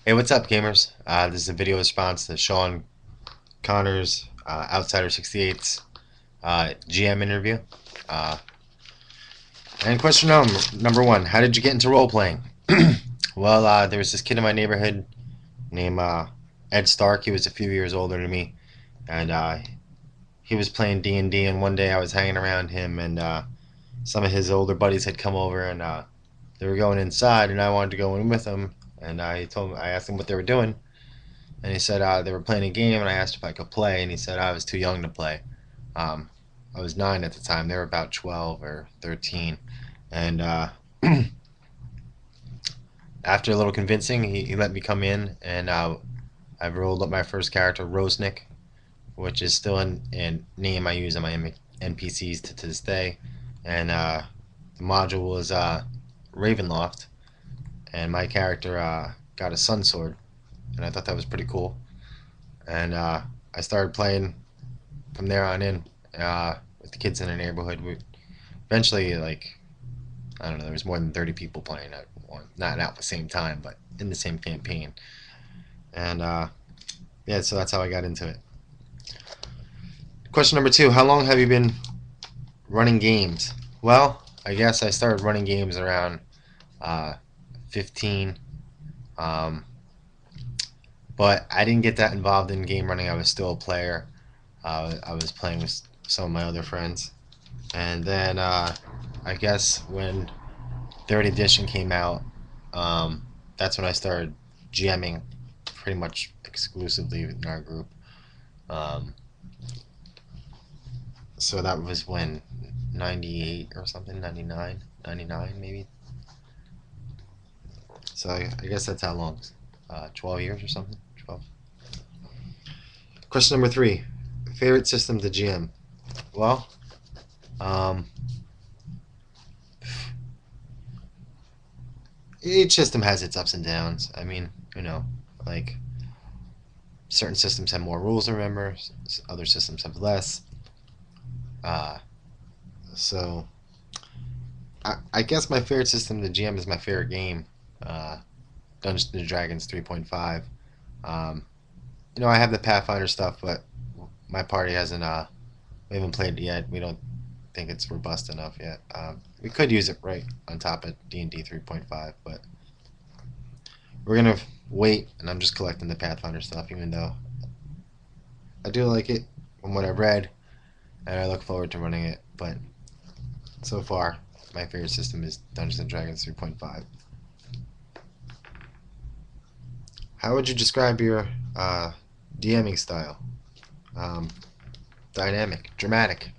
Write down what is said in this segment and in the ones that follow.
Hey, what's up, gamers? This is a video response to Sean Connor's Outsider68's GM interview. Uh, and question number one: how did you get into role playing? Well, there was this kid in my neighborhood named Ed Stark. He was a few years older than me, and he was playing D&D. And one day I was hanging around him, and some of his older buddies had come over, and they were going inside, and I wanted to go in with them. And I asked him what they were doing. And he said they were playing a game, and I asked if I could play, and he said I was too young to play. Um, I was 9 at the time. They were about 12 or 13. And after a little convincing, he let me come in, and I rolled up my first character, Rosenik, which is still a name I use on my NPCs to this day. And the module was Ravenloft, and my character got a sun sword, and I thought that was pretty cool. And I started playing from there on in with the kids in the neighborhood. We eventually, like, I don't know, there was more than 30 people playing at one, not at the same time, but in the same campaign. And yeah, so that's how I got into it. Question number two: how long have you been running games? Well, I guess I started running games around 15. Um, but I didn't get that involved in game running. I was still a player. I was playing with some of my other friends. And then I guess when 3rd edition came out, that's when I started GMing pretty much exclusively in our group. Um, so that was when 98 or something, 99, 99 maybe. So I guess that's how long. 12 years or something? 12. Question number three: favorite system to GM? Well, um, each system has its ups and downs. I mean, like certain systems have more rules to remember, other systems have less. Uh, so I guess my favorite system to GM is my favorite game, uh, Dungeons and Dragons 3.5. Um, I have the Pathfinder stuff, but my party hasn't. We haven't played it yet. We don't think it's robust enough yet. We could use it right on top of D&D 3.5, but we're gonna wait. And I'm just collecting the Pathfinder stuff, even though I do like it from what I've read, and I look forward to running it. But so far, my favorite system is Dungeons and Dragons 3.5. How would you describe your DMing style? Um, Dynamic, dramatic,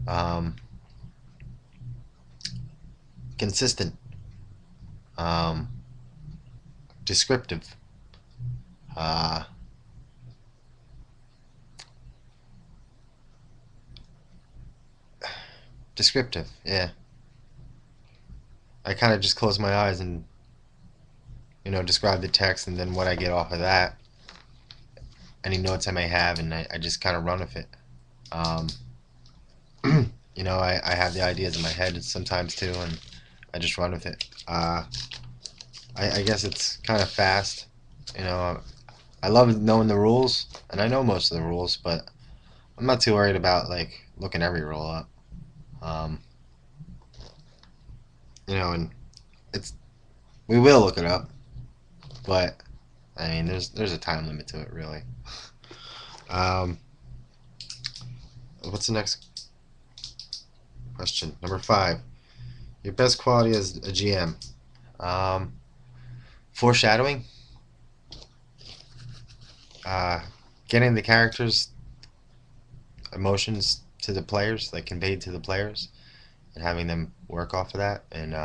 um, consistent, um, descriptive, uh, descriptive. Yeah, I kind of just close my eyes and describe the text, and then what I get off of that, any notes I may have, and I just kind of run with it. Um, I have the ideas in my head sometimes too, and I just run with it. I guess it's kind of fast. I love knowing the rules, and I know most of the rules, but I'm not too worried about like looking every rule up. Um, and it's we will look it up, but I mean, there's a time limit to it, really. Um, what's the next question? Number five. Your best quality as a GM. Um, Foreshadowing. Uh, Getting the characters' emotions to the players, like conveyed to the players, and having them work off of that, and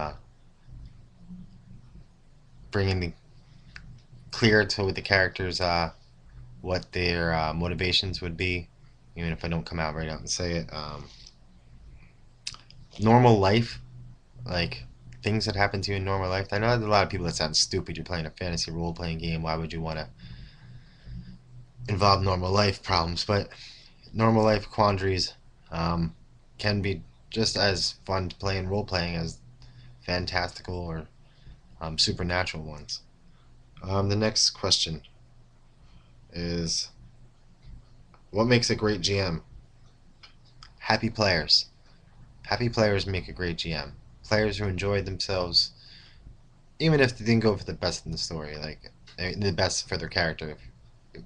bringing the clear to the characters what their motivations would be, even if I don't come out right out and say it. Normal life, like things that happen to you in normal life. I know there's a lot of people that sound stupid. You're playing a fantasy role playing game. Why would you want to involve normal life problems? But normal life quandaries can be just as fun playing role playing as fantastical or supernatural ones. The next question is, what makes a great GM? Happy players. Happy players make a great GM. Players who enjoy themselves, even if they didn't go for the best in the story, like the best for their character.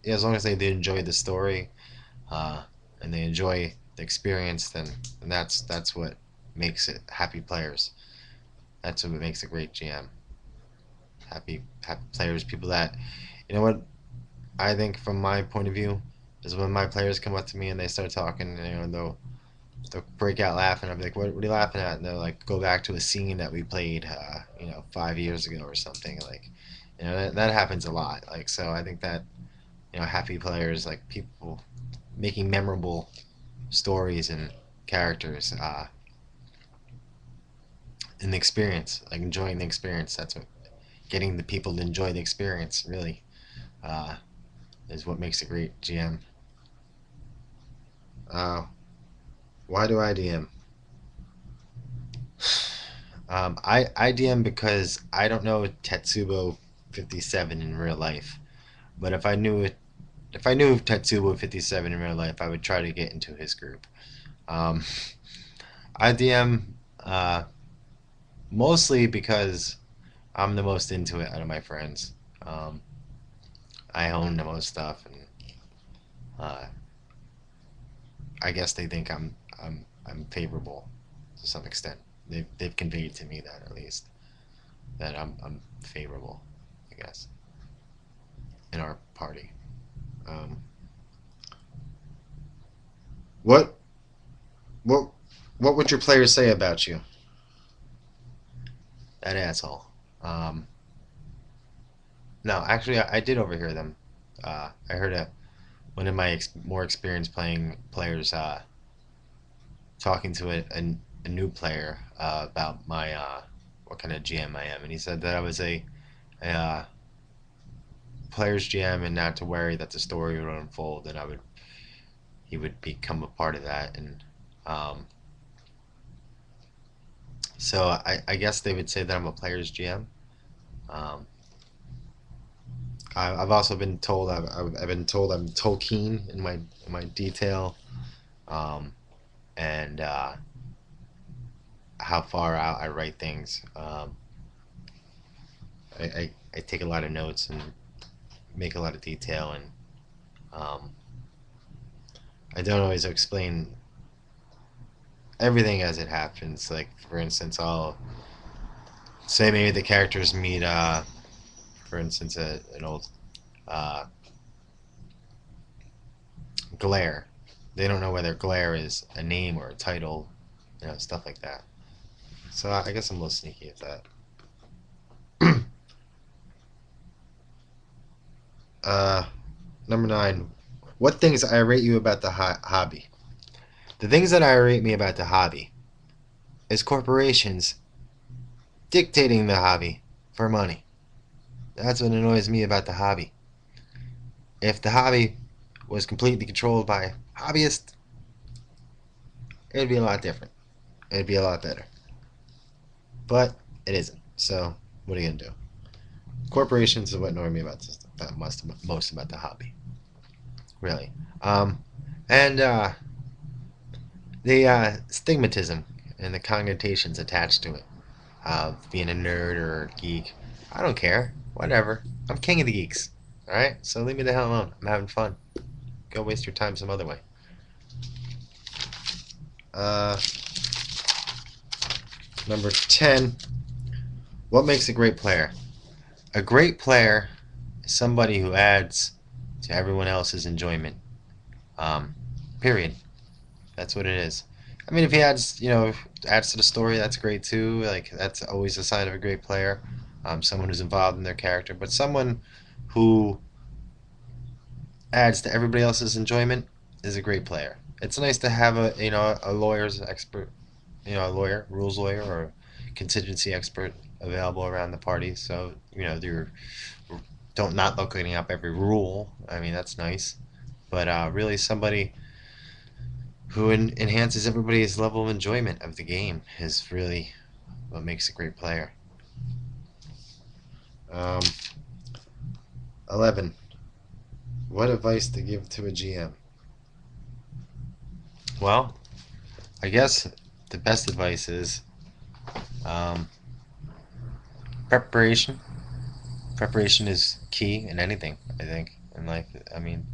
As long as they enjoy the story, uh, and they enjoy the experience, then that's what makes it happy players. That's what makes a great GM. Happy players, people that, you know what I think from my point of view is when my players come up to me and they start talking, they'll break out laughing. I'll be like, what are you laughing at? And they'll like go back to a scene that we played, 5 years ago or something. Like, that happens a lot. Like, so I think that, happy players, like people making memorable stories and characters, in the experience, like enjoying the experience. That's what getting the people to enjoy the experience really, uh, is what makes a great GM. Uh, why do I DM? I DM because I don't know Tetsubo 57 in real life, but if I knew Tetsubo 57 in real life, I would try to get into his group. Um, I DM, mostly because I'm the most into it out of my friends. Um, I own the most stuff, and uh, I guess they think I'm favorable to some extent. They've conveyed to me that, at least, that I'm favorable, I guess, in our party. Um, what what what would your players say about you? That asshole. Um, no, actually, I did overhear them. I heard one of my more experienced playing players, talking to a new player, about my, what kind of GM I am, and he said that I was a player's GM, and not to worry that the story would unfold, and he would become a part of that, and um, so I guess they would say that I'm a player's GM. Um, I've also been told I've been told I'm Tolkien in my detail, um, and how far out I write things. I take a lot of notes and make a lot of detail, and um, I don't always explain everything as it happens. Like, for instance, I'll say maybe the characters meet, for instance, an old, uh, glare. They don't know whether glare is a name or a title, stuff like that. So I guess I'm a little sneaky at that. uh, Number 9. What things irate you about the hobby? The things that irate me about the hobby is corporations dictating the hobby for money. That's what annoys me about the hobby. If the hobby was completely controlled by hobbyists, it'd be a lot different. It'd be a lot better. But it isn't. So what are you gonna do? Corporations is what annoy me about this, that most about the hobby, really. And the stigmatism and the connotations attached to it, of being a nerd or a geek. I don't care. Whatever. I'm king of the geeks. All right. So leave me the hell alone. I'm having fun. Go waste your time some other way. Uh, Number 10. What makes a great player? A great player is somebody who adds to everyone else's enjoyment. Um, Period. That's what it is. I mean, if he adds to the story, that's great too. Like, that's always a sign of a great player. Someone who's involved in their character, but someone who adds to everybody else's enjoyment is a great player. It's nice to have a lawyer's expert, a lawyer, rules lawyer, or contingency expert available around the party. So you're don't not looking up every rule. I mean, that's nice, but really somebody who enhances everybody's level of enjoyment of the game is really what makes a great player. Um, 11. What advice to give to a GM? Well, I guess the best advice is um, preparation. Preparation is key in anything, I think, in life. I mean,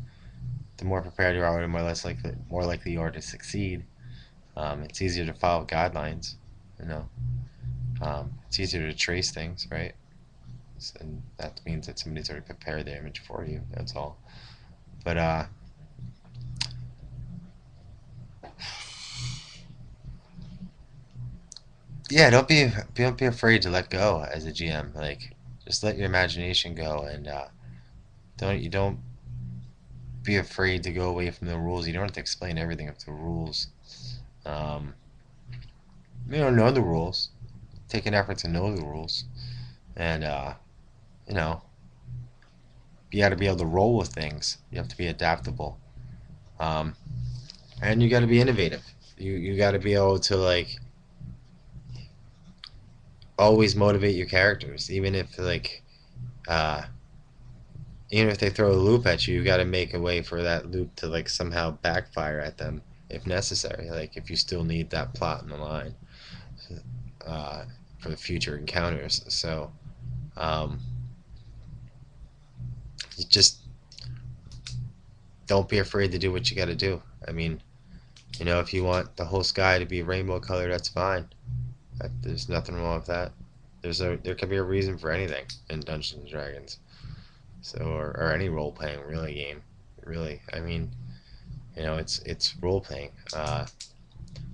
the more prepared you are, the more likely you are to succeed. It's easier to follow guidelines, you know. It's easier to trace things, right? And that means that somebody's already prepared the image for you. That's all. But yeah, don't be afraid to let go as a GM. Like, just let your imagination go, and don't be afraid to go away from the rules. You don't have to explain everything of the rules. Um, know the rules. Take an effort to know the rules, and you know, you got to be able to roll with things. You have to be adaptable, um, and you got to be innovative. You got to be able to like always motivate your characters, uh, even if they throw a loop at you, you got to make a way for that loop to like somehow backfire at them if necessary. Like if you still need that plot in the line uh, for the future encounters. So um, you just don't be afraid to do what you got to do. I mean, if you want the whole sky to be rainbow color, that's fine. There's nothing wrong with that. There can be a reason for anything in Dungeons and Dragons. So or any role playing really game. Really, I mean, it's role playing.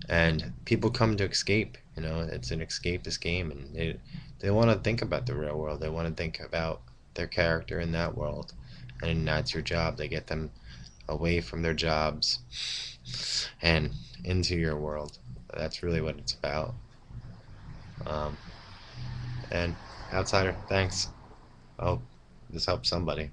And people come to escape. It's an escapist game, and they want to think about the real world. They want to think about their character in that world, and that's your job. They get them away from their jobs and into your world. That's really what it's about. Um, and Outsider, thanks. I hope this helps somebody.